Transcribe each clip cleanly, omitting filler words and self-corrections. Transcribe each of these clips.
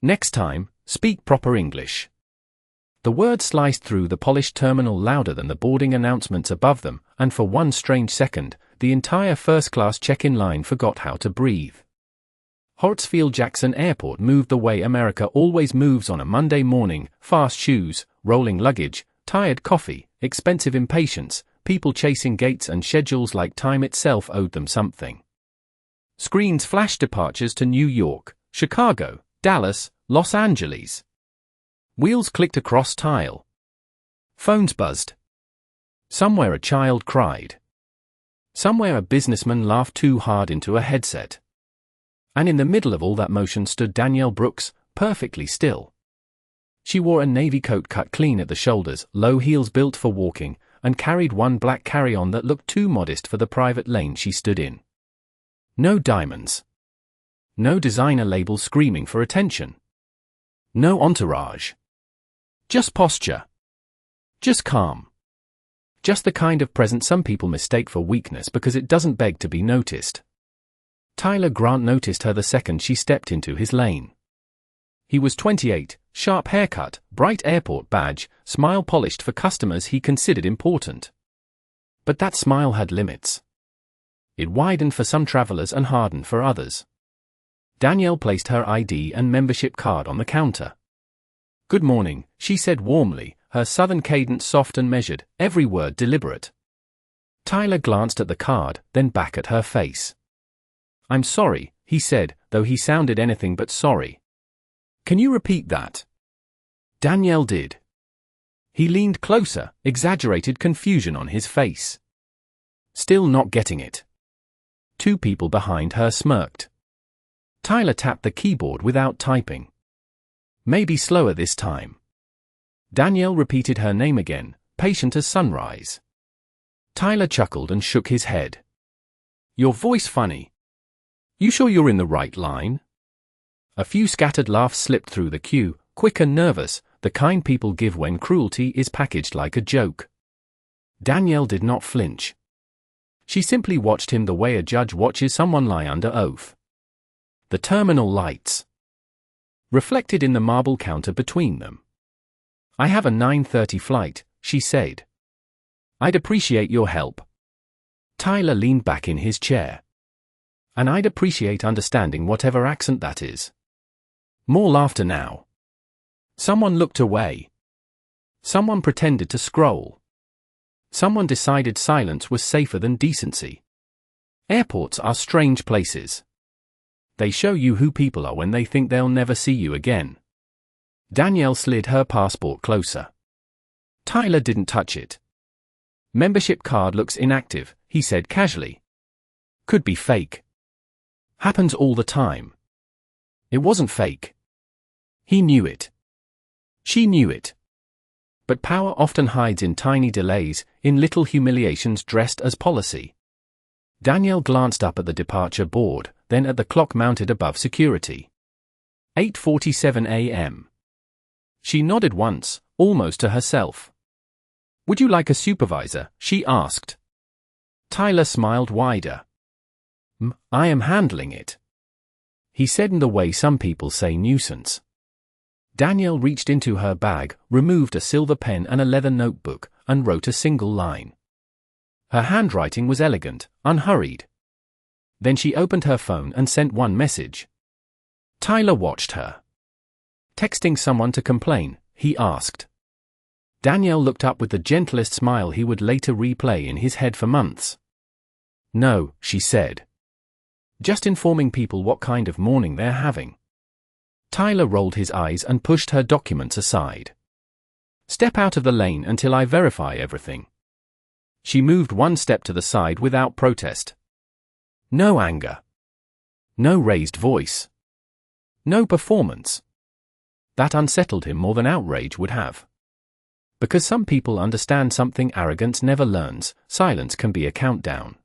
Next time, speak proper English. The word sliced through the polished terminal louder than the boarding announcements above them, and for one strange second, the entire first-class check-in line forgot how to breathe. Hartsfield-Jackson Airport moved the way America always moves on a Monday morning: fast shoes, rolling luggage, tired coffee, expensive impatience, people chasing gates and schedules like time itself owed them something. Screens flashed departures to New York, Chicago, Dallas, Los Angeles. Wheels clicked across tile. Phones buzzed. Somewhere a child cried. Somewhere a businessman laughed too hard into a headset. And in the middle of all that motion stood Danielle Brooks, perfectly still. She wore a navy coat cut clean at the shoulders, low heels built for walking, and carried one black carry-on that looked too modest for the private lane she stood in. No diamonds. No designer label screaming for attention. No entourage. Just posture. Just calm. Just the kind of presence some people mistake for weakness because it doesn't beg to be noticed. Tyler Grant noticed her the second she stepped into his lane. He was 28, sharp haircut, bright airport badge, smile polished for customers he considered important. But that smile had limits. It widened for some travelers and hardened for others. Danielle placed her ID and membership card on the counter. "Good morning," she said warmly, her southern cadence soft and measured, every word deliberate. Tyler glanced at the card, then back at her face. "I'm sorry," he said, though he sounded anything but sorry. "Can you repeat that?" Danielle did. He leaned closer, exaggerated confusion on his face. Still not getting it. Two people behind her smirked. Tyler tapped the keyboard without typing. "Maybe slower this time." Danielle repeated her name again, patient as sunrise. Tyler chuckled and shook his head. "Your voice funny. You sure you're in the right line?" A few scattered laughs slipped through the queue, quick and nervous, the kind people give when cruelty is packaged like a joke. Danielle did not flinch. She simply watched him the way a judge watches someone lie under oath. The terminal lights reflected in the marble counter between them. "I have a 9:30 flight," she said. "I'd appreciate your help." Tyler leaned back in his chair. "And I'd appreciate understanding whatever accent that is." More laughter now. Someone looked away. Someone pretended to scroll. Someone decided silence was safer than decency. Airports are strange places. They show you who people are when they think they'll never see you again. Danielle slid her passport closer. Tyler didn't touch it. "Membership card looks inactive," he said casually. "Could be fake." "Happens all the time." It wasn't fake. He knew it. She knew it. But power often hides in tiny delays, in little humiliations dressed as policy. Danielle glanced up at the departure board, then at the clock mounted above security. 8:47 a.m. She nodded once, almost to herself. "Would you like a supervisor?" she asked. Tyler smiled wider. "I am handling it," he said in the way some people say nuisance. Danielle reached into her bag, removed a silver pen and a leather notebook, and wrote a single line. Her handwriting was elegant, unhurried. Then she opened her phone and sent one message. Tyler watched her. "Texting someone to complain?" he asked. Danielle looked up with the gentlest smile he would later replay in his head for months. "No," she said. "Just informing people what kind of morning they're having." Tyler rolled his eyes and pushed her documents aside. "Step out of the lane until I verify everything." She moved one step to the side without protest. No anger. No raised voice. No performance. That unsettled him more than outrage would have. Because some people understand something arrogance never learns, silence can be a countdown.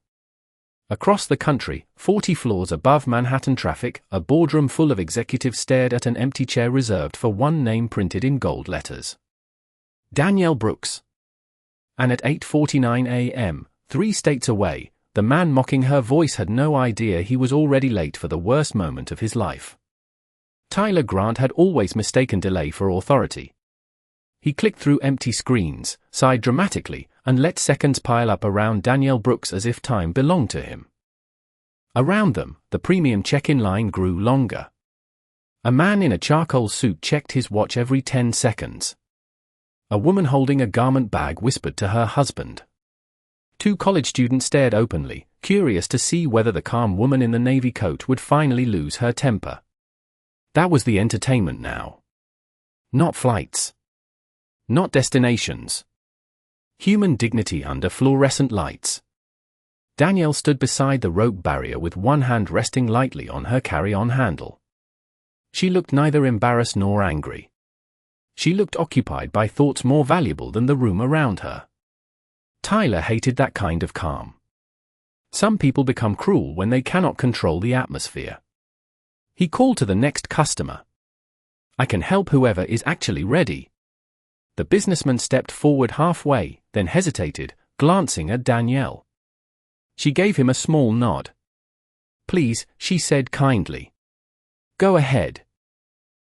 Across the country, 40 floors above Manhattan traffic, a boardroom full of executives stared at an empty chair reserved for one name printed in gold letters. Danielle Brooks. And at 8:49 a.m., 3 states away, the man mocking her voice had no idea he was already late for the worst moment of his life. Tyler Grant had always mistaken delay for authority. He clicked through empty screens, sighed dramatically, and let seconds pile up around Danielle Brooks as if time belonged to him. Around them, the premium check-in line grew longer. A man in a charcoal suit checked his watch every 10 seconds. A woman holding a garment bag whispered to her husband. 2 college students stared openly, curious to see whether the calm woman in the navy coat would finally lose her temper. That was the entertainment now. Not flights. Not destinations. Human dignity under fluorescent lights. Danielle stood beside the rope barrier with one hand resting lightly on her carry-on handle. She looked neither embarrassed nor angry. She looked occupied by thoughts more valuable than the room around her. Tyler hated that kind of calm. Some people become cruel when they cannot control the atmosphere. He called to the next customer. "I can help whoever is actually ready." The businessman stepped forward halfway, then hesitated, glancing at Danielle. She gave him a small nod. "Please," she said kindly. "Go ahead."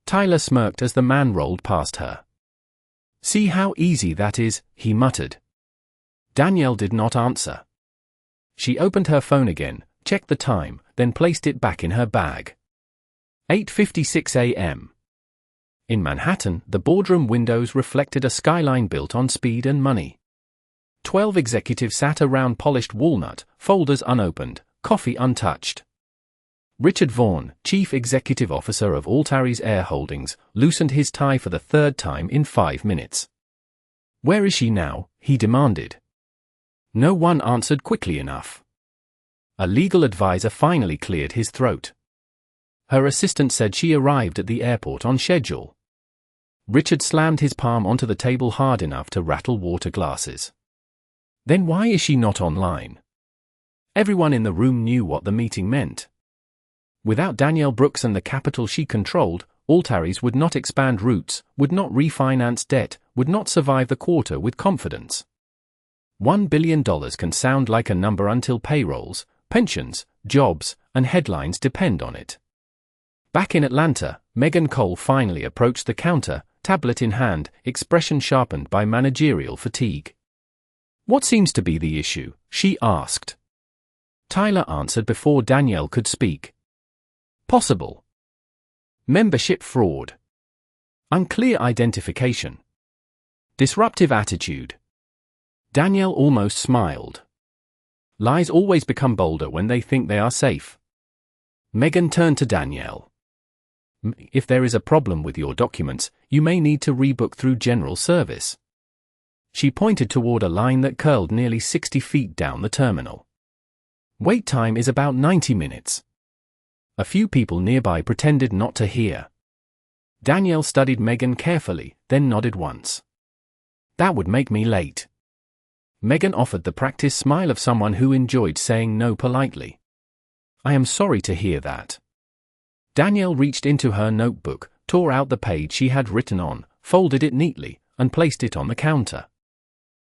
Tyler smirked as the man rolled past her. "See how easy that is," he muttered. Danielle did not answer. She opened her phone again, checked the time, then placed it back in her bag. 8:56 a.m. In Manhattan, the boardroom windows reflected a skyline built on speed and money. 12 executives sat around polished walnut, folders unopened, coffee untouched. Richard Vaughn, chief executive officer of Altaris Air Holdings, loosened his tie for the 3rd time in 5 minutes. "Where is she now?" he demanded. No one answered quickly enough. A legal advisor finally cleared his throat. Her assistant said she arrived at the airport on schedule. Richard slammed his palm onto the table hard enough to rattle water glasses. Then why is she not online? Everyone in the room knew what the meeting meant. Without Danielle Brooks and the capital she controlled, Altaris would not expand routes, would not refinance debt, would not survive the quarter with confidence. $1 billion can sound like a number until payrolls, pensions, jobs, and headlines depend on it. Back in Atlanta, Megan Cole finally approached the counter, tablet in hand, expression sharpened by managerial fatigue. "What seems to be the issue?" she asked. Tyler answered before Danielle could speak. "Possible membership fraud. Unclear identification. Disruptive attitude." Danielle almost smiled. Lies always become bolder when they think they are safe. Megan turned to Danielle. "If there is a problem with your documents, you may need to rebook through general service." She pointed toward a line that curled nearly 60 feet down the terminal. "Wait time is about 90 minutes. A few people nearby pretended not to hear. Danielle studied Megan carefully, then nodded once. "That would make me late." Megan offered the practiced smile of someone who enjoyed saying no politely. "I am sorry to hear that." Danielle reached into her notebook, tore out the page she had written on, folded it neatly, and placed it on the counter.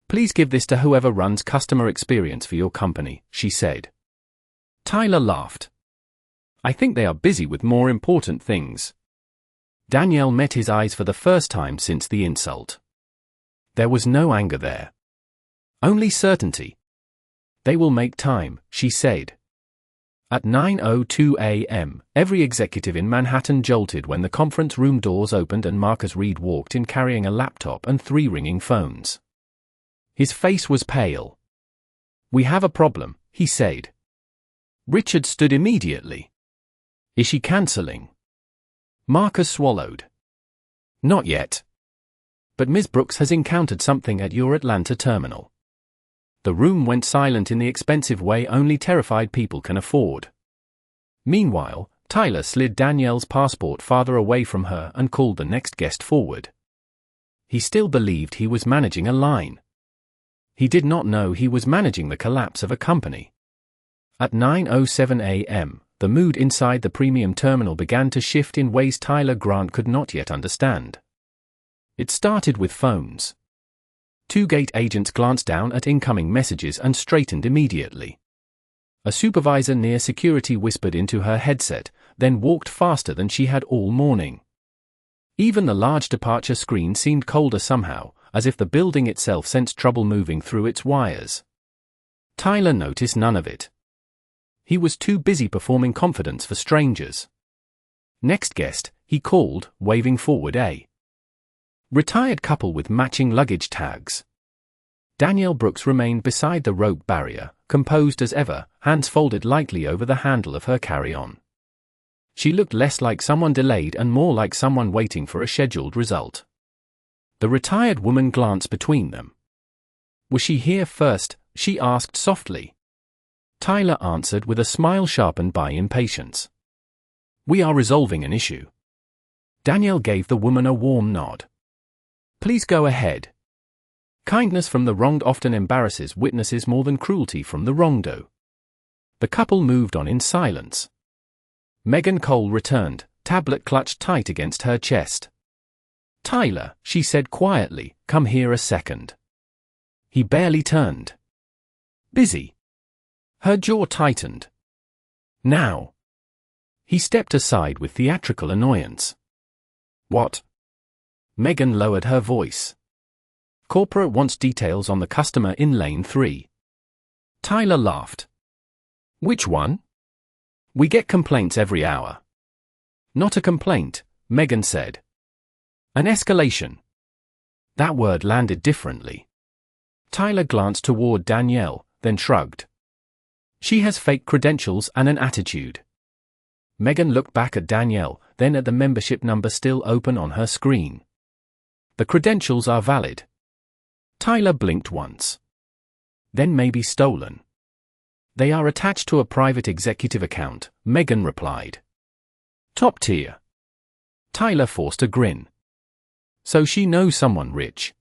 "Please give this to whoever runs customer experience for your company," she said. Tyler laughed. "I think they are busy with more important things." Danielle met his eyes for the first time since the insult. There was no anger there. Only certainty. "They will make time," she said. At 9:02 a.m., every executive in Manhattan jolted when the conference room doors opened and Marcus Reed walked in carrying a laptop and 3 ringing phones. His face was pale. "We have a problem," he said. Richard stood immediately. "Is she cancelling?" Marcus swallowed. "Not yet. But Ms. Brooks has encountered something at your Atlanta terminal." The room went silent in the expensive way only terrified people can afford. Meanwhile, Tyler slid Danielle's passport farther away from her and called the next guest forward. He still believed he was managing a line. He did not know he was managing the collapse of a company. At 9:07 a.m., the mood inside the premium terminal began to shift in ways Tyler Grant could not yet understand. It started with phones. 2 gate agents glanced down at incoming messages and straightened immediately. A supervisor near security whispered into her headset, then walked faster than she had all morning. Even the large departure screen seemed colder somehow, as if the building itself sensed trouble moving through its wires. Tyler noticed none of it. He was too busy performing confidence for strangers. Next guest, he called, waving forward a retired couple with matching luggage tags. Danielle Brooks remained beside the rope barrier, composed as ever, hands folded lightly over the handle of her carry-on. She looked less like someone delayed and more like someone waiting for a scheduled result. The retired woman glanced between them. "Was she here first?" she asked softly. Tyler answered with a smile sharpened by impatience. "We are resolving an issue." Danielle gave the woman a warm nod. "Please go ahead." Kindness from the wronged often embarrasses witnesses more than cruelty from the wrongdo. The couple moved on in silence. Megan Cole returned, tablet clutched tight against her chest. "Tyler," she said quietly, "come here a second." He barely turned. "Busy." Her jaw tightened. "Now." He stepped aside with theatrical annoyance. "What?" Megan lowered her voice. "Corporate wants details on the customer in lane 3. Tyler laughed. "Which one?" "We get complaints every hour." "Not a complaint," Megan said. "An escalation." That word landed differently. Tyler glanced toward Danielle, then shrugged. "She has fake credentials and an attitude." Megan looked back at Danielle, then at the membership number still open on her screen. "The credentials are valid." Tyler blinked once. "Then maybe stolen." "They are attached to a private executive account," Megan replied. "Top tier." Tyler forced a grin. "So she knows someone rich."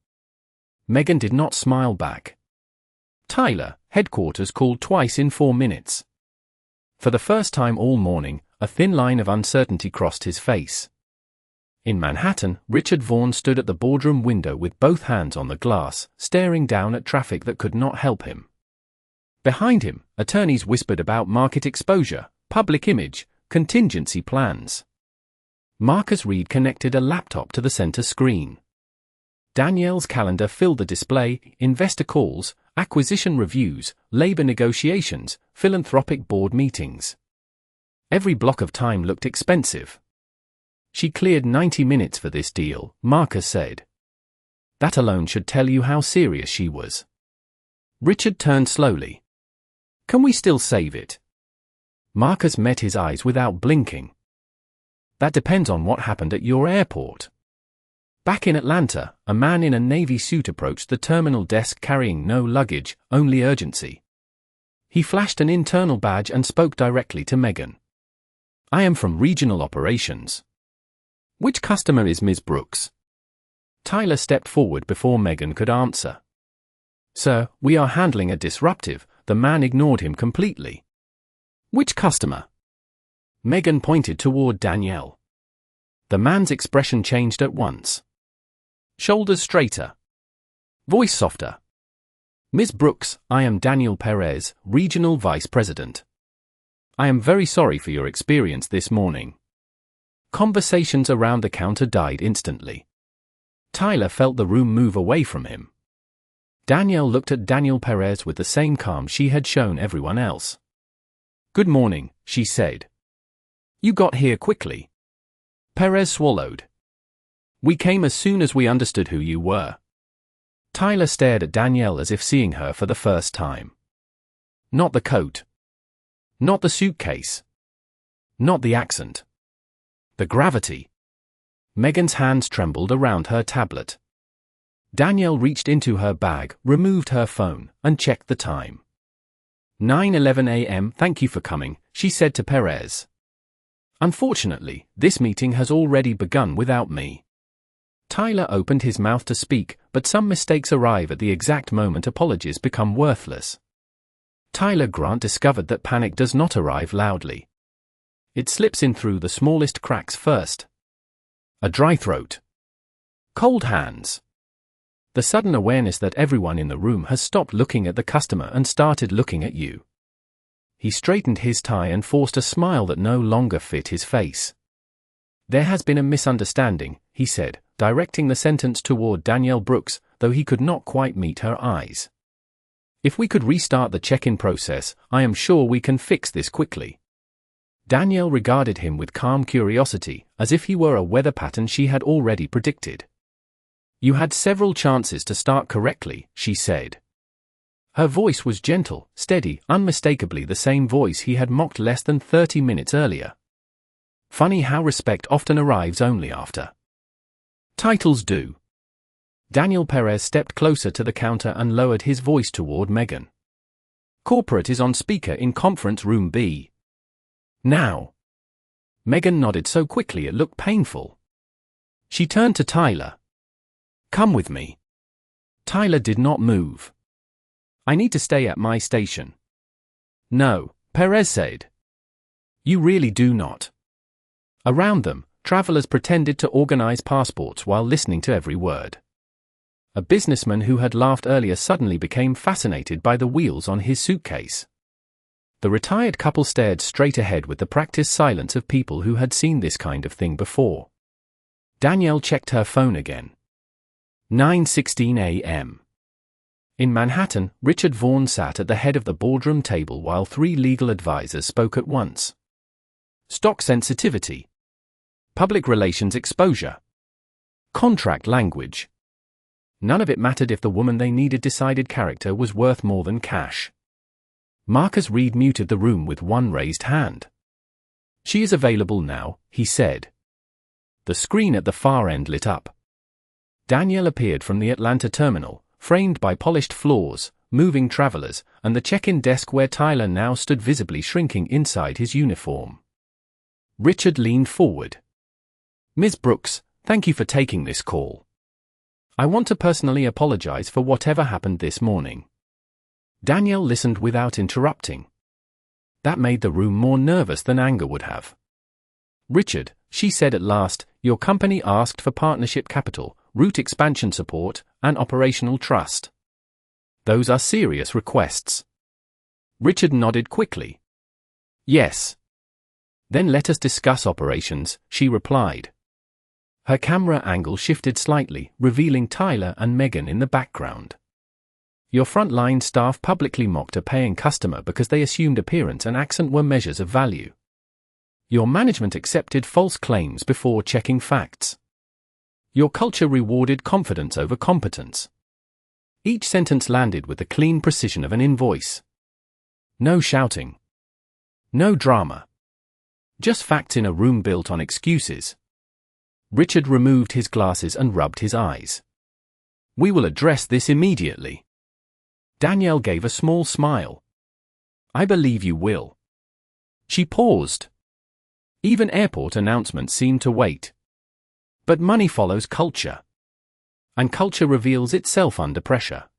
Megan did not smile back. "Tyler, headquarters called twice in 4 minutes." For the first time all morning, a thin line of uncertainty crossed his face. In Manhattan, Richard Vaughn stood at the boardroom window with both hands on the glass, staring down at traffic that could not help him. Behind him, attorneys whispered about market exposure, public image, contingency plans. Marcus Reed connected a laptop to the center screen. Danielle's calendar filled the display: investor calls, acquisition reviews, labor negotiations, philanthropic board meetings. Every block of time looked expensive. "She cleared 90 minutes for this deal," Marcus said. "That alone should tell you how serious she was." Richard turned slowly. "Can we still save it?" Marcus met his eyes without blinking. "That depends on what happened at your airport." Back in Atlanta, a man in a navy suit approached the terminal desk carrying no luggage, only urgency. He flashed an internal badge and spoke directly to Megan. "I am from regional operations." "Which customer is Ms. Brooks?" Tyler stepped forward before Megan could answer. "Sir, we are handling a disruptive." The man ignored him completely. "Which customer?" Megan pointed toward Danielle. The man's expression changed at once. Shoulders straighter. Voice softer. "Ms. Brooks, I am Daniel Perez, Regional Vice President. I am very sorry for your experience this morning." Conversations around the counter died instantly. Tyler felt the room move away from him. Danielle looked at Daniel Perez with the same calm she had shown everyone else. "Good morning," she said. "You got here quickly." Perez swallowed. "We came as soon as we understood who you were." Tyler stared at Danielle as if seeing her for the first time. Not the coat. Not the suitcase. Not the accent. The gravity. Megan's hands trembled around her tablet. Danielle reached into her bag, removed her phone, and checked the time. 9:11 a.m. "Thank you for coming," she said to Perez. "Unfortunately, this meeting has already begun without me." Tyler opened his mouth to speak, but some mistakes arrive at the exact moment apologies become worthless. Tyler Grant discovered that panic does not arrive loudly. It slips in through the smallest cracks first. A dry throat. Cold hands. The sudden awareness that everyone in the room has stopped looking at the customer and started looking at you. he straightened his tie and forced a smile that no longer fit his face. "There has been a misunderstanding," he said, directing the sentence toward Danielle Brooks, though he could not quite meet her eyes. "If we could restart the check-in process, I am sure we can fix this quickly." Danielle regarded him with calm curiosity, as if he were a weather pattern she had already predicted. "You had several chances to start correctly," she said. Her voice was gentle, steady, unmistakably the same voice he had mocked less than 30 minutes earlier. Funny how respect often arrives only after titles do. Daniel Perez stepped closer to the counter and lowered his voice toward Megan. "Corporate is on speaker in conference room B. Now." Megan nodded so quickly it looked painful. She turned to Tyler. "Come with me." Tyler did not move. "I need to stay at my station." "No," Perez said. "You really do not." Around them, travelers pretended to organize passports while listening to every word. A businessman who had laughed earlier suddenly became fascinated by the wheels on his suitcase. The retired couple stared straight ahead with the practiced silence of people who had seen this kind of thing before. Danielle checked her phone again. 9:16 a.m. In Manhattan, Richard Vaughn sat at the head of the boardroom table while 3 legal advisors spoke at once. Stock sensitivity. Public relations exposure. Contract language. None of it mattered if the woman they needed decided character was worth more than cash. Marcus Reed muted the room with one raised hand. "She is available now," he said. The screen at the far end lit up. Danielle appeared from the Atlanta terminal, framed by polished floors, moving travelers, and the check-in desk where Tyler now stood visibly shrinking inside his uniform. Richard leaned forward. "Ms. Brooks, thank you for taking this call. I want to personally apologize for whatever happened this morning." Danielle listened without interrupting. That made the room more nervous than anger would have. "Richard," she said at last, "your company asked for partnership capital, route expansion support, and operational trust. Those are serious requests." Richard nodded quickly. "Yes." "Then let us discuss operations," she replied. Her camera angle shifted slightly, revealing Tyler and Megan in the background. "Your frontline staff publicly mocked a paying customer because they assumed appearance and accent were measures of value. Your management accepted false claims before checking facts. Your culture rewarded confidence over competence." Each sentence landed with the clean precision of an invoice. No shouting. No drama. Just facts in a room built on excuses. Richard removed his glasses and rubbed his eyes. "We will address this immediately." Danielle gave a small smile. "I believe you will." She paused. Even airport announcements seemed to wait. But money follows culture. And culture reveals itself under pressure.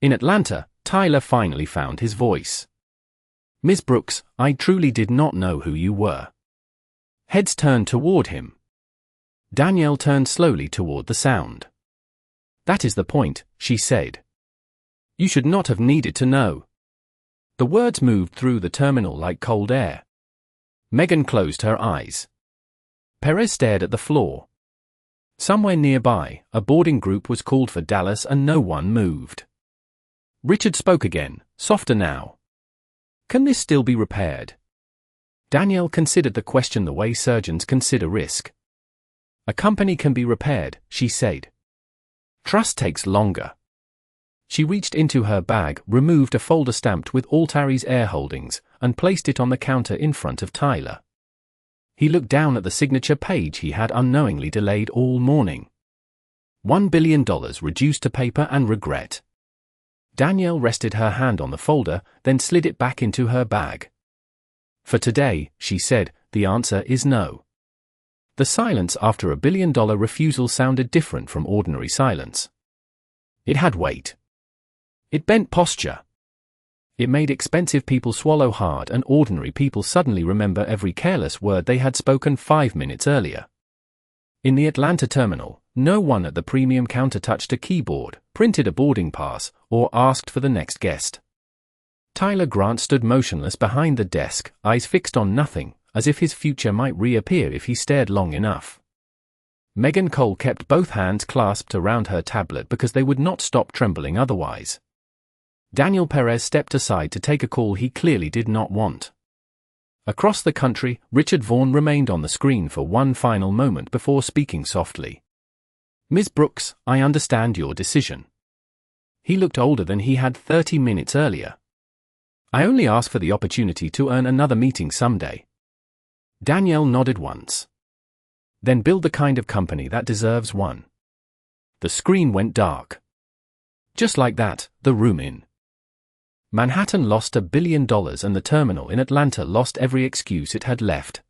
In Atlanta, Tyler finally found his voice. "Ms. Brooks, I truly did not know who you were." Heads turned toward him. Danielle turned slowly toward the sound. "That is the point," she said. "You should not have needed to know." The words moved through the terminal like cold air. Megan closed her eyes. Perez stared at the floor. Somewhere nearby, a boarding group was called for Dallas and no one moved. Richard spoke again, softer now. "Can this still be repaired?" Danielle considered the question the way surgeons consider risk. "A company can be repaired," she said. "Trust takes longer." She reached into her bag, removed a folder stamped with Altair's Air Holdings, and placed it on the counter in front of Tyler. He looked down at the signature page he had unknowingly delayed all morning. $1 billion reduced to paper and regret. Danielle rested her hand on the folder, then slid it back into her bag. "For today," she said, "the answer is no." The silence after $1 billion refusal sounded different from ordinary silence. It had weight. It bent posture. It made expensive people swallow hard and ordinary people suddenly remember every careless word they had spoken 5 minutes earlier. In the Atlanta terminal, no one at the premium counter touched a keyboard, printed a boarding pass, or asked for the next guest. Tyler Grant stood motionless behind the desk, eyes fixed on nothing, as if his future might reappear if he stared long enough. Megan Cole kept both hands clasped around her tablet because they would not stop trembling otherwise. Daniel Perez stepped aside to take a call he clearly did not want. Across the country, Richard Vaughn remained on the screen for one final moment before speaking softly. "Ms. Brooks, I understand your decision." He looked older than he had 30 minutes earlier. "I only ask for the opportunity to earn another meeting someday." Danielle nodded once. "Then build the kind of company that deserves one." The screen went dark. Just like that, the room in Manhattan lost $1 billion and the terminal in Atlanta lost every excuse it had left.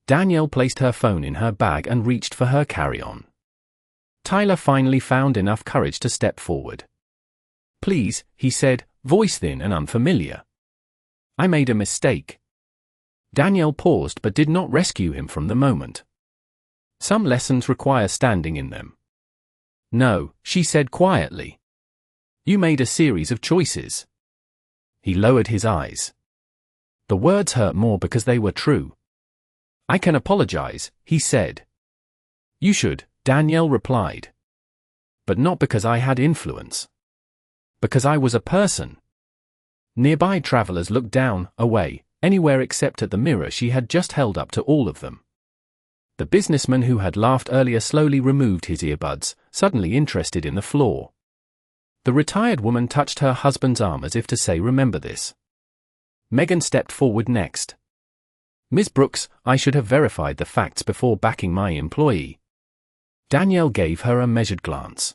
Danielle placed her phone in her bag and reached for her carry-on. Tyler finally found enough courage to step forward. "Please," he said, voice thin and unfamiliar. "I made a mistake." Danielle paused but did not rescue him from the moment. Some lessons require standing in them. "No," she said quietly. "You made a series of choices." He lowered his eyes. The words hurt more because they were true. "I can apologize," he said. "You should," Danielle replied. "But not because I had influence. Because I was a person." Nearby travelers looked down, away, anywhere except at the mirror she had just held up to all of them. The businessman who had laughed earlier slowly removed his earbuds, suddenly interested in the floor. The retired woman touched her husband's arm as if to say, "Remember this." Megan stepped forward next. "Ms. Brooks, I should have verified the facts before backing my employee." Danielle gave her a measured glance.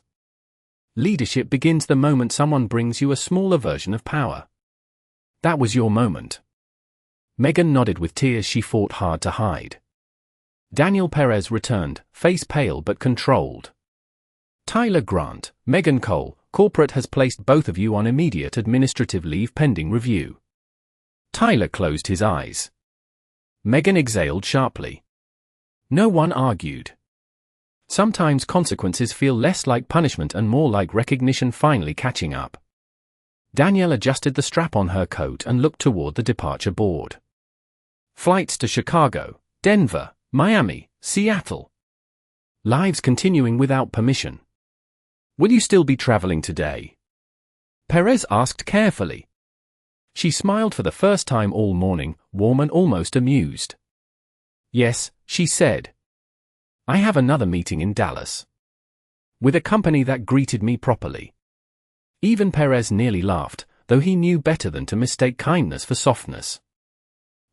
Leadership begins the moment someone brings you a smaller version of power. That was your moment. Megan nodded with tears she fought hard to hide. Daniel Perez returned, face pale but controlled. "Tyler Grant, Megan Cole, corporate has placed both of you on immediate administrative leave pending review." Tyler closed his eyes. Megan exhaled sharply. No one argued. Sometimes consequences feel less like punishment and more like recognition finally catching up. Danielle adjusted the strap on her coat and looked toward the departure board. Flights to Chicago, Denver, Miami, Seattle. Lives continuing without permission. "Will you still be traveling today?" Perez asked carefully. She smiled for the first time all morning, warm and almost amused. "Yes," she said. "I have another meeting in Dallas. With a company that greeted me properly." Even Perez nearly laughed, though he knew better than to mistake kindness for softness.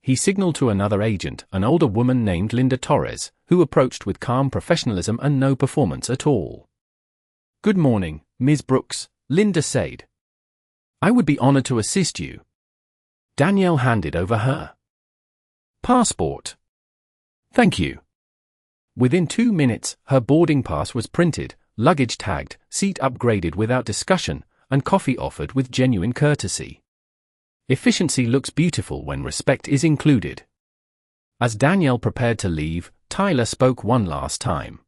He signaled to another agent, an older woman named Linda Torres, who approached with calm professionalism and no performance at all. "Good morning, Ms. Brooks," Linda said. "I would be honored to assist you." Danielle handed over her passport. "Thank you." Within 2 minutes, her boarding pass was printed, luggage tagged, seat upgraded without discussion, and coffee offered with genuine courtesy. Efficiency looks beautiful when respect is included. As Danielle prepared to leave, Tyler spoke one last time.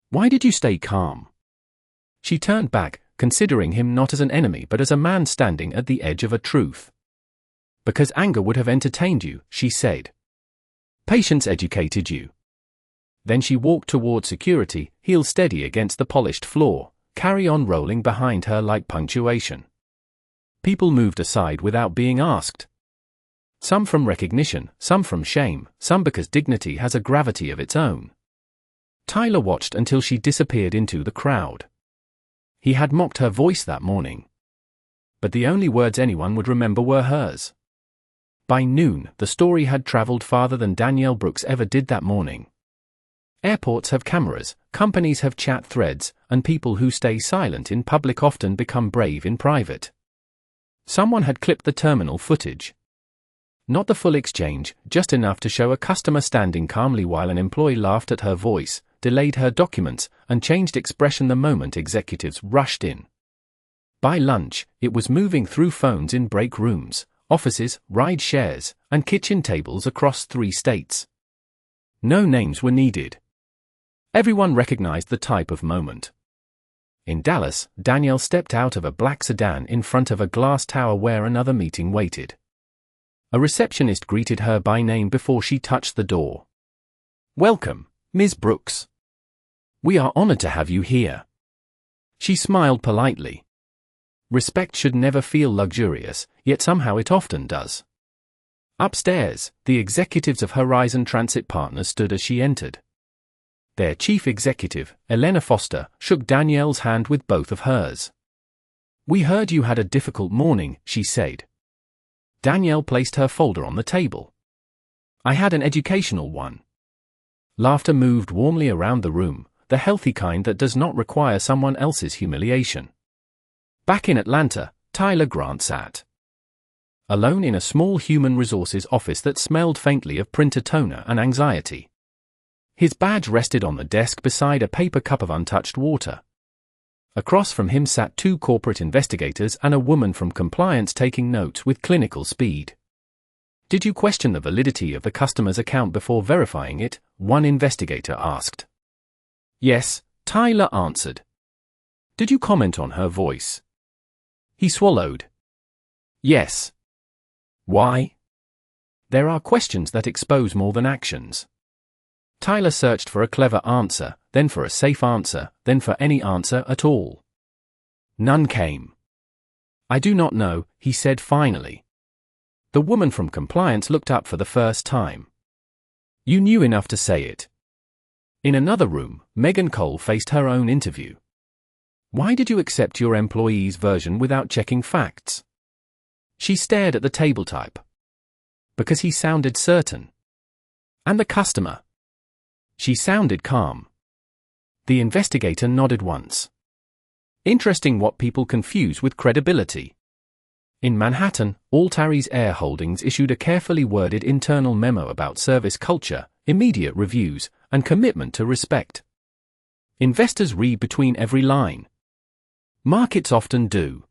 "Why did you stay calm?" She turned back, considering him not as an enemy but as a man standing at the edge of a truth. "Because anger would have entertained you," she said. "Patience educated you." Then she walked toward security, heel steady against the polished floor, carry-on rolling behind her like punctuation. People moved aside without being asked. Some from recognition, some from shame, some because dignity has a gravity of its own. Tyler watched until she disappeared into the crowd. He had mocked her voice that morning. But the only words anyone would remember were hers. By noon, the story had traveled farther than Danielle Brooks ever did that morning. Airports have cameras, companies have chat threads, and people who stay silent in public often become brave in private. Someone had clipped the terminal footage. Not the full exchange, just enough to show a customer standing calmly while an employee laughed at her voice, delayed her documents, and changed expression the moment executives rushed in. By lunch, it was moving through phones in break rooms, offices, ride shares, and kitchen tables across 3 states. No names were needed. Everyone recognized the type of moment. In Dallas, Danielle stepped out of a black sedan in front of a glass tower where another meeting waited. A receptionist greeted her by name before she touched the door. "Welcome, Ms. Brooks. We are honored to have you here." She smiled politely. Respect should never feel luxurious, yet somehow it often does. Upstairs, the executives of Horizon Transit Partners stood as she entered. Their chief executive, Elena Foster, shook Danielle's hand with both of hers. "We heard you had a difficult morning," she said. Danielle placed her folder on the table. "I had an educational one." Laughter moved warmly around the room, the healthy kind that does not require someone else's humiliation. Back in Atlanta, Tyler Grant sat alone in a small human resources office that smelled faintly of printer toner and anxiety. His badge rested on the desk beside a paper cup of untouched water. Across from him sat two corporate investigators and a woman from compliance taking notes with clinical speed. "Did you question the validity of the customer's account before verifying it?" one investigator asked. "Yes," Tyler answered. "Did you comment on her voice?" He swallowed. "Yes." "Why?" There are questions that expose more than actions. Tyler searched for a clever answer, then for a safe answer, then for any answer at all. None came. "I do not know," he said finally. The woman from compliance looked up for the first time. "You knew enough to say it." In another room, Megan Cole faced her own interview. "Why did you accept your employee's version without checking facts?" She stared at the table type. "Because he sounded certain." "And the customer?" She sounded calm. The investigator nodded once. Interesting what people confuse with credibility. In Manhattan, Altaris Air Holdings issued a carefully worded internal memo about service culture, immediate reviews, and commitment to respect. Investors read between every line. Markets often do.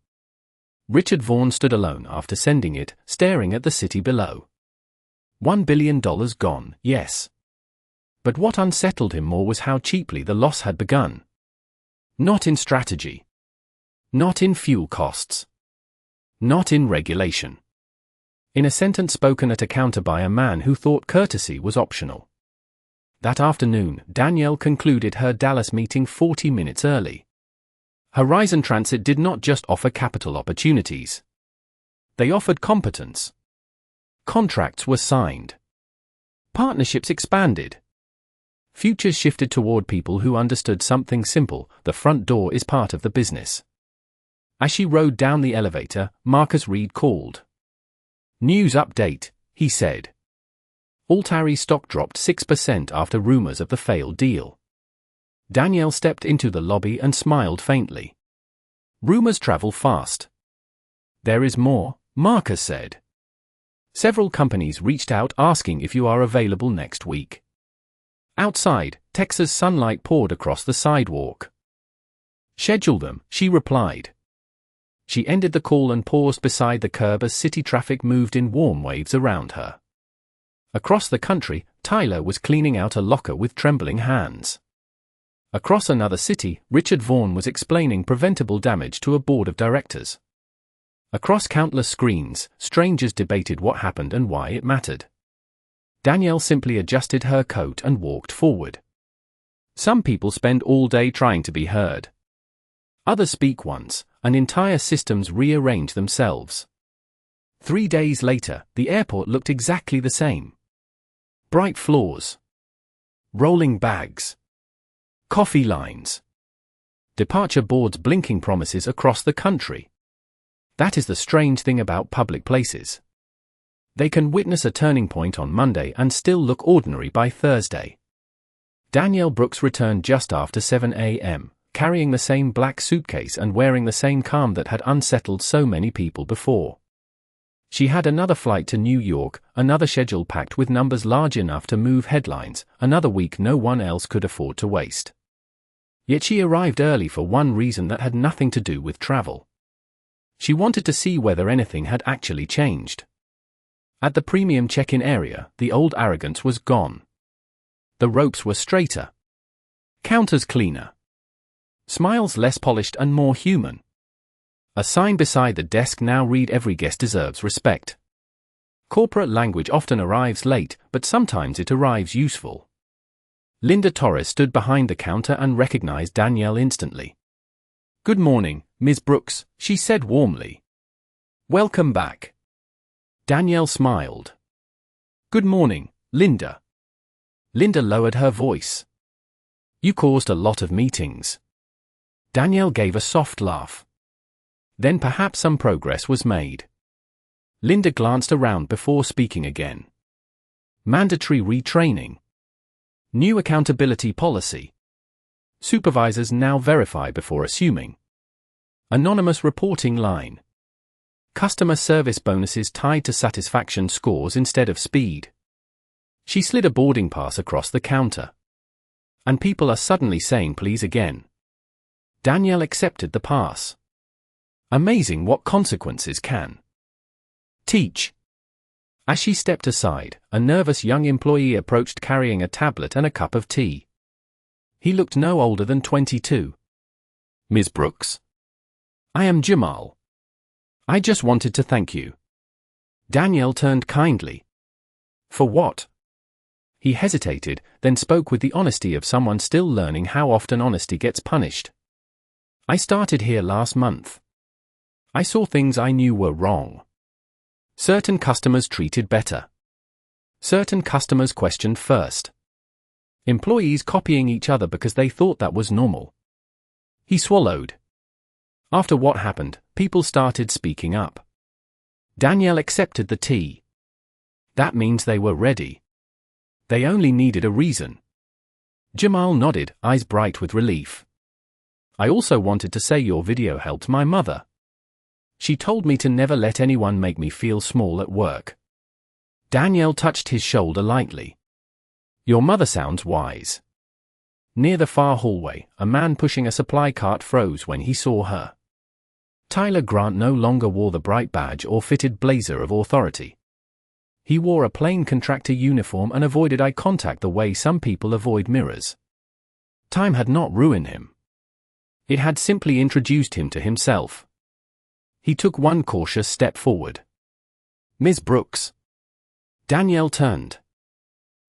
Richard Vaughan stood alone after sending it, staring at the city below. $1 billion gone, yes. But what unsettled him more was how cheaply the loss had begun. Not in strategy. Not in fuel costs. Not in regulation. In a sentence spoken at a counter by a man who thought courtesy was optional. That afternoon, Danielle concluded her Dallas meeting 40 minutes early. Horizon Transit did not just offer capital opportunities. They offered competence. Contracts were signed. Partnerships expanded. Futures shifted toward people who understood something simple: the front door is part of the business. As she rode down the elevator, Marcus Reed called. "News update," he said. Altaris stock dropped 6% after rumors of the failed deal. Danielle stepped into the lobby and smiled faintly. "Rumors travel fast." "There is more," Marcus said. "Several companies reached out asking if you are available next week." Outside, Texas sunlight poured across the sidewalk. "Schedule them," she replied. She ended the call and paused beside the curb as city traffic moved in warm waves around her. Across the country, Tyler was cleaning out a locker with trembling hands. Across another city, Richard Vaughan was explaining preventable damage to a board of directors. Across countless screens, strangers debated what happened and why it mattered. Danielle simply adjusted her coat and walked forward. Some people spend all day trying to be heard. Others speak once, and entire systems rearrange themselves. 3 days later, the airport looked exactly the same. Bright floors. Rolling bags. Coffee lines. Departure boards blinking promises across the country. That is the strange thing about public places. They can witness a turning point on Monday and still look ordinary by Thursday. Danielle Brooks returned just after 7 a.m., carrying the same black suitcase and wearing the same calm that had unsettled so many people before. She had another flight to New York, another schedule packed with numbers large enough to move headlines, another week no one else could afford to waste. Yet she arrived early for one reason that had nothing to do with travel. She wanted to see whether anything had actually changed. At the premium check-in area, the old arrogance was gone. The ropes were straighter. Counters cleaner. Smiles less polished and more human. A sign beside the desk now read, "Every guest deserves respect." Corporate language often arrives late, but sometimes it arrives useful. Linda Torres stood behind the counter and recognized Danielle instantly. "Good morning, Ms. Brooks," she said warmly. "Welcome back." Danielle smiled. "Good morning, Linda." Linda lowered her voice. "You caused a lot of meetings." Danielle gave a soft laugh. "Then perhaps some progress was made." Linda glanced around before speaking again. "Mandatory retraining. New accountability policy. Supervisors now verify before assuming. Anonymous reporting line. Customer service bonuses tied to satisfaction scores instead of speed." She slid a boarding pass across the counter. "And people are suddenly saying please again." Danielle accepted the pass. Amazing what consequences can teach. As she stepped aside, a nervous young employee approached carrying a tablet and a cup of tea. He looked no older than 22. "Ms. Brooks? I am Jamal. I just wanted to thank you." Danielle turned kindly. "For what?" He hesitated, then spoke with the honesty of someone still learning how often honesty gets punished. "I started here last month. I saw things I knew were wrong. Certain customers treated better. Certain customers questioned first. Employees copying each other because they thought that was normal." He swallowed. "After what happened, people started speaking up." Danielle accepted the tea. "That means they were ready. They only needed a reason." Jamal nodded, eyes bright with relief. "I also wanted to say your video helped my mother. She told me to never let anyone make me feel small at work." Danielle touched his shoulder lightly. "Your mother sounds wise." Near the far hallway, a man pushing a supply cart froze when he saw her. Tyler Grant no longer wore the bright badge or fitted blazer of authority. He wore a plain contractor uniform and avoided eye contact the way some people avoid mirrors. Time had not ruined him. It had simply introduced him to himself. He took one cautious step forward. "Ms. Brooks." Danielle turned.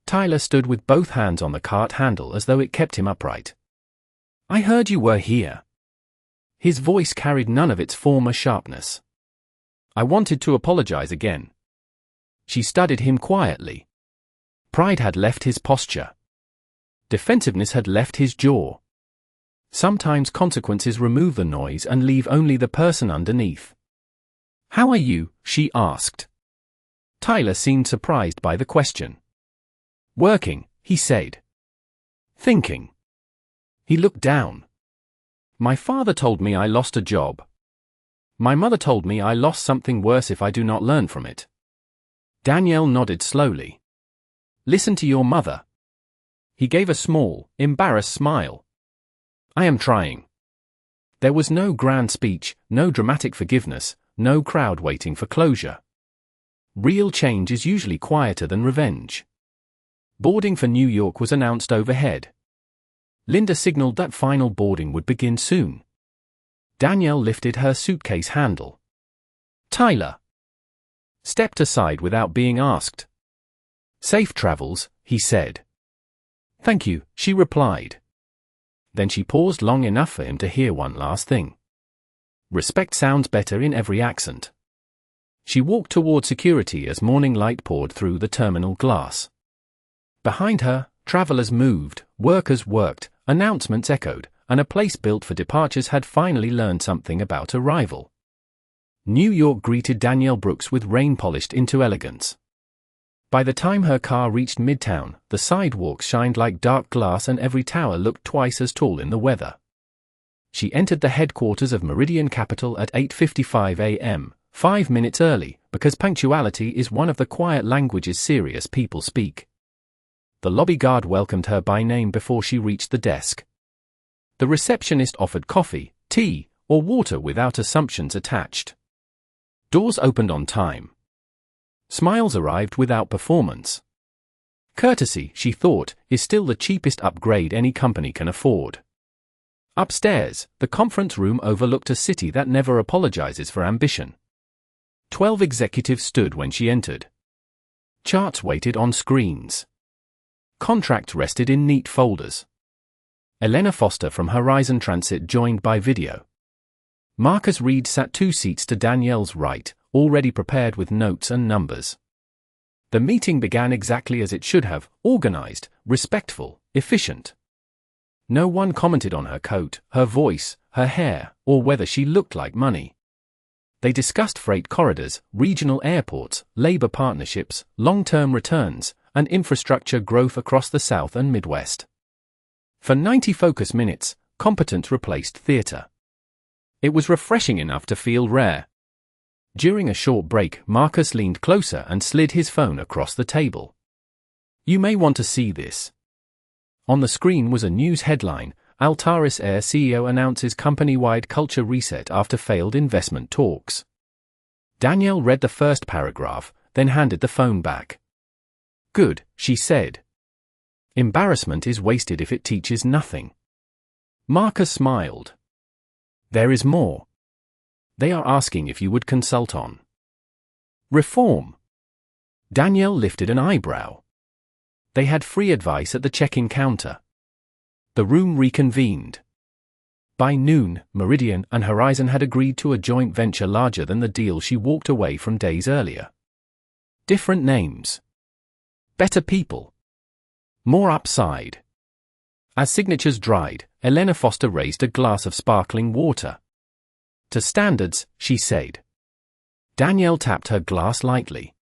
Tyler stood with both hands on the cart handle as though it kept him upright. "I heard you were here." His voice carried none of its former sharpness. "I wanted to apologize again." She studied him quietly. Pride had left his posture. Defensiveness had left his jaw. Sometimes consequences remove the noise and leave only the person underneath. "How are you?" she asked. Tyler seemed surprised by the question. "Working," he said. "Thinking." He looked down. "My father told me I lost a job. My mother told me I lost something worse if I do not learn from it." Danielle nodded slowly. "Listen to your mother." He gave a small, embarrassed smile. "I am trying." There was no grand speech, no dramatic forgiveness, no crowd waiting for closure. Real change is usually quieter than revenge. Boarding for New York was announced overhead. Linda signaled that final boarding would begin soon. Danielle lifted her suitcase handle. Tyler stepped aside without being asked. "Safe travels," he said. "Thank you," she replied. Then she paused long enough for him to hear one last thing. Respect sounds better in every accent. She walked toward security as morning light poured through the terminal glass. Behind her, travelers moved, workers worked, announcements echoed, and a place built for departures had finally learned something about arrival. New York greeted Danielle Brooks with rain polished into elegance. By the time her car reached Midtown, the sidewalks shined like dark glass and every tower looked twice as tall in the weather. She entered the headquarters of Meridian Capital at 8:55 a.m., 5 minutes early, because punctuality is one of the quiet languages serious people speak. The lobby guard welcomed her by name before she reached the desk. The receptionist offered coffee, tea, or water without assumptions attached. Doors opened on time. Smiles arrived without performance. Courtesy, she thought, is still the cheapest upgrade any company can afford. Upstairs, the conference room overlooked a city that never apologizes for ambition. 12 executives stood when she entered. Charts waited on screens. Contracts rested in neat folders. Elena Foster from Horizon Transit joined by video. Marcus Reed sat 2 seats to Danielle's right, already prepared with notes and numbers. The meeting began exactly as it should have, organized, respectful, efficient. No one commented on her coat, her voice, her hair, or whether she looked like money. They discussed freight corridors, regional airports, labor partnerships, long-term returns, and infrastructure growth across the South and Midwest. For 90 focus minutes, competence replaced theater. It was refreshing enough to feel rare. During a short break, Marcus leaned closer and slid his phone across the table. You may want to see this. On the screen was a news headline: Altaris Air CEO announces company-wide culture reset after failed investment talks. Danielle read the first paragraph, then handed the phone back. Good, she said. Embarrassment is wasted if it teaches nothing. Marcus smiled. There is more. They are asking if you would consult on reform. Danielle lifted an eyebrow. They had free advice at the check-in counter. The room reconvened. By noon, Meridian and Horizon had agreed to a joint venture larger than the deal she walked away from days earlier. Different names. Better people. More upside. As signatures dried, Elena Foster raised a glass of sparkling water. To standards, she said. Danielle tapped her glass lightly.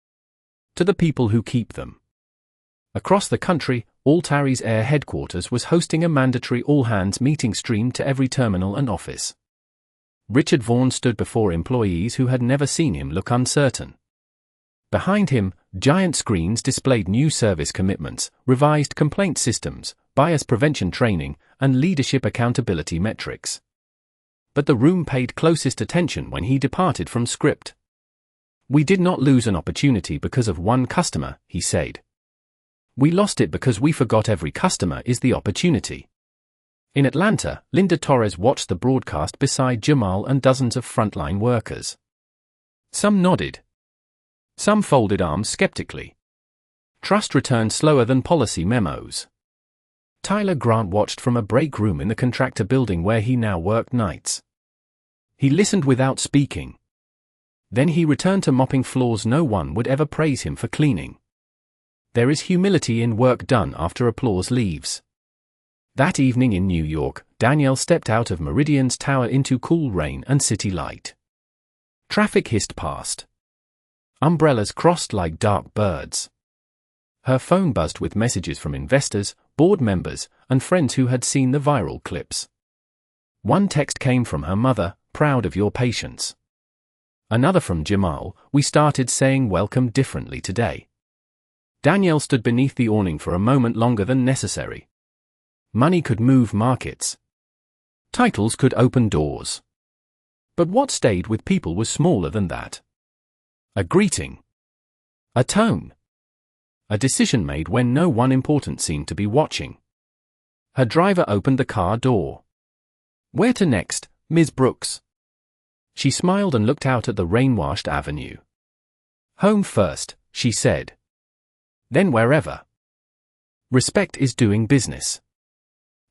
To the people who keep them. Across the country, Altaris Air headquarters was hosting a mandatory all-hands meeting streamed to every terminal and office. Richard Vaughan stood before employees who had never seen him look uncertain. Behind him, giant screens displayed new service commitments, revised complaint systems, bias prevention training, and leadership accountability metrics. But the room paid closest attention when he departed from script. We did not lose an opportunity because of one customer, he said. We lost it because we forgot every customer is the opportunity. In Atlanta, Linda Torres watched the broadcast beside Jamal and dozens of frontline workers. Some nodded. Some folded arms skeptically. Trust returned slower than policy memos. Tyler Grant watched from a break room in the contractor building where he now worked nights. He listened without speaking. Then he returned to mopping floors no one would ever praise him for cleaning. There is humility in work done after applause leaves. That evening in New York, Danielle stepped out of Meridian's tower into cool rain and city light. Traffic hissed past. Umbrellas crossed like dark birds. Her phone buzzed with messages from investors, board members, and friends who had seen the viral clips. One text came from her mother, proud of your patience. Another from Jamal, we started saying welcome differently today. Danielle stood beneath the awning for a moment longer than necessary. Money could move markets. Titles could open doors. But what stayed with people was smaller than that. A greeting. A tone. A decision made when no one important seemed to be watching. Her driver opened the car door. Where to next, Ms. Brooks? She smiled and looked out at the rain-washed avenue. Home first, she said. Then wherever. Respect is doing business.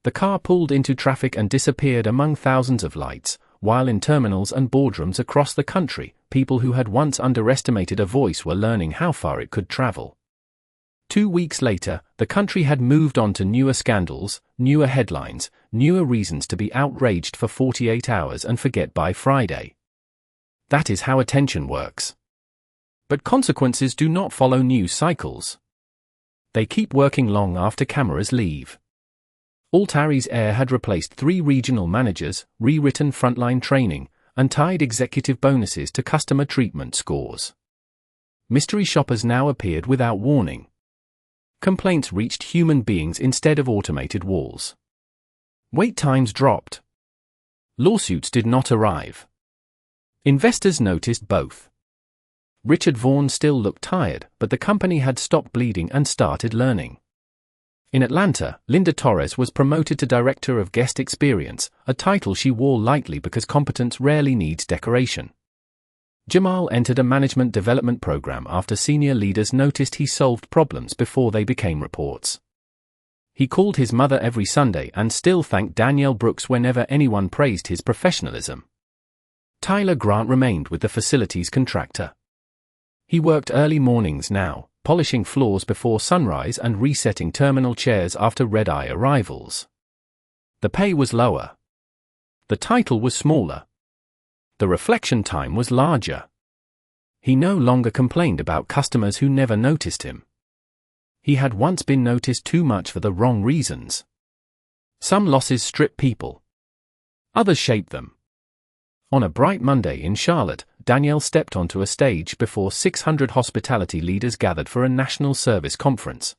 The car pulled into traffic and disappeared among thousands of lights, while in terminals and boardrooms across the country, people who had once underestimated a voice were learning how far it could travel. 2 weeks later, the country had moved on to newer scandals, newer headlines, newer reasons to be outraged for 48 hours and forget by Friday. That is how attention works. But consequences do not follow news cycles. They keep working long after cameras leave. Altaris Air had replaced 3 regional managers, rewritten frontline training, and tied executive bonuses to customer treatment scores. Mystery shoppers now appeared without warning. Complaints reached human beings instead of automated walls. Wait times dropped. Lawsuits did not arrive. Investors noticed both. Richard Vaughan still looked tired, but the company had stopped bleeding and started learning. In Atlanta, Linda Torres was promoted to Director of Guest Experience, a title she wore lightly because competence rarely needs decoration. Jamal entered a management development program after senior leaders noticed he solved problems before they became reports. He called his mother every Sunday and still thanked Danielle Brooks whenever anyone praised his professionalism. Tyler Grant remained with the facilities contractor. He worked early mornings now, polishing floors before sunrise and resetting terminal chairs after red-eye arrivals. The pay was lower. The title was smaller. The reflection time was larger. He no longer complained about customers who never noticed him. He had once been noticed too much for the wrong reasons. Some losses strip people. Others shape them. On a bright Monday in Charlotte, Danielle stepped onto a stage before 600 hospitality leaders gathered for a national service conference.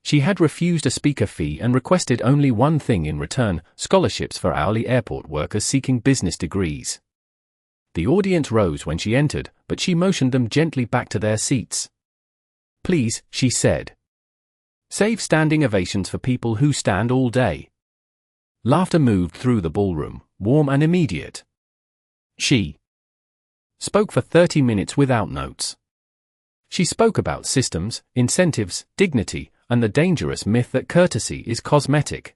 She had refused a speaker fee and requested only one thing in return: scholarships for hourly airport workers seeking business degrees. The audience rose when she entered, but she motioned them gently back to their seats. "Please," she said. "Save standing ovations for people who stand all day." Laughter moved through the ballroom, warm and immediate. She spoke for 30 minutes without notes. She spoke about systems, incentives, dignity, and the dangerous myth that courtesy is cosmetic.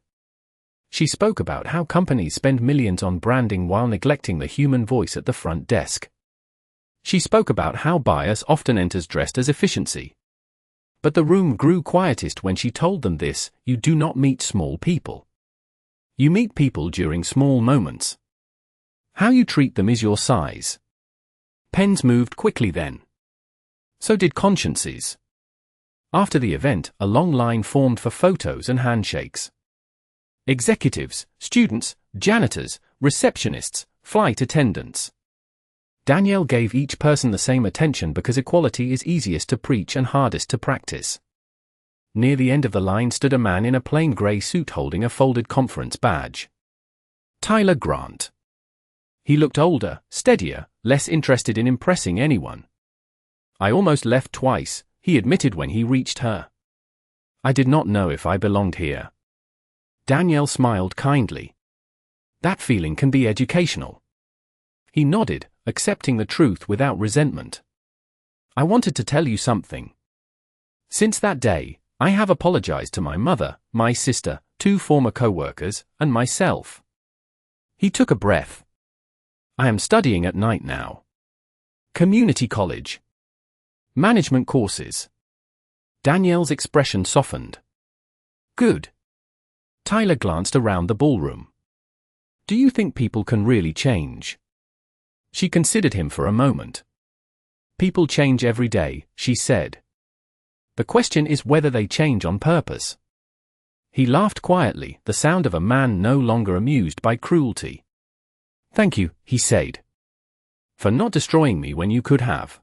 She spoke about how companies spend millions on branding while neglecting the human voice at the front desk. She spoke about how bias often enters dressed as efficiency. But the room grew quietest when she told them this: you do not meet small people. You meet people during small moments. How you treat them is your size. Pens moved quickly then. So did consciences. After the event, a long line formed for photos and handshakes. Executives, students, janitors, receptionists, flight attendants. Danielle gave each person the same attention because equality is easiest to preach and hardest to practice. Near the end of the line stood a man in a plain grey suit holding a folded conference badge. Tyler Grant. He looked older, steadier, less interested in impressing anyone. "I almost left twice," he admitted when he reached her. "I did not know if I belonged here." Danielle smiled kindly. "That feeling can be educational." He nodded, accepting the truth without resentment. "I wanted to tell you something. Since that day, I have apologized to my mother, my sister, 2 former co-workers, and myself." He took a breath. "I am studying at night now. Community college. Management courses." Danielle's expression softened. "Good." Tyler glanced around the ballroom. "Do you think people can really change?" She considered him for a moment. "People change every day," she said. "The question is whether they change on purpose." He laughed quietly, the sound of a man no longer amused by cruelty. "Thank you," he said, "for not destroying me when you could have."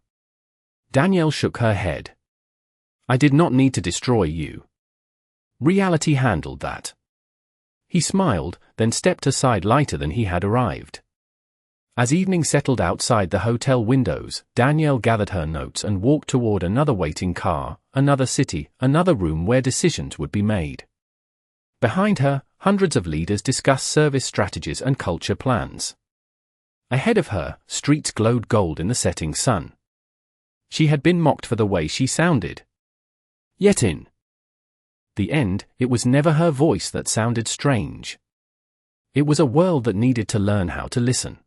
Danielle shook her head. "I did not need to destroy you. Reality handled that." He smiled, then stepped aside lighter than he had arrived. As evening settled outside the hotel windows, Danielle gathered her notes and walked toward another waiting car, another city, another room where decisions would be made. Behind her, hundreds of leaders discussed service strategies and culture plans. Ahead of her, streets glowed gold in the setting sun. She had been mocked for the way she sounded. Yet in the end, it was never her voice that sounded strange. It was a world that needed to learn how to listen.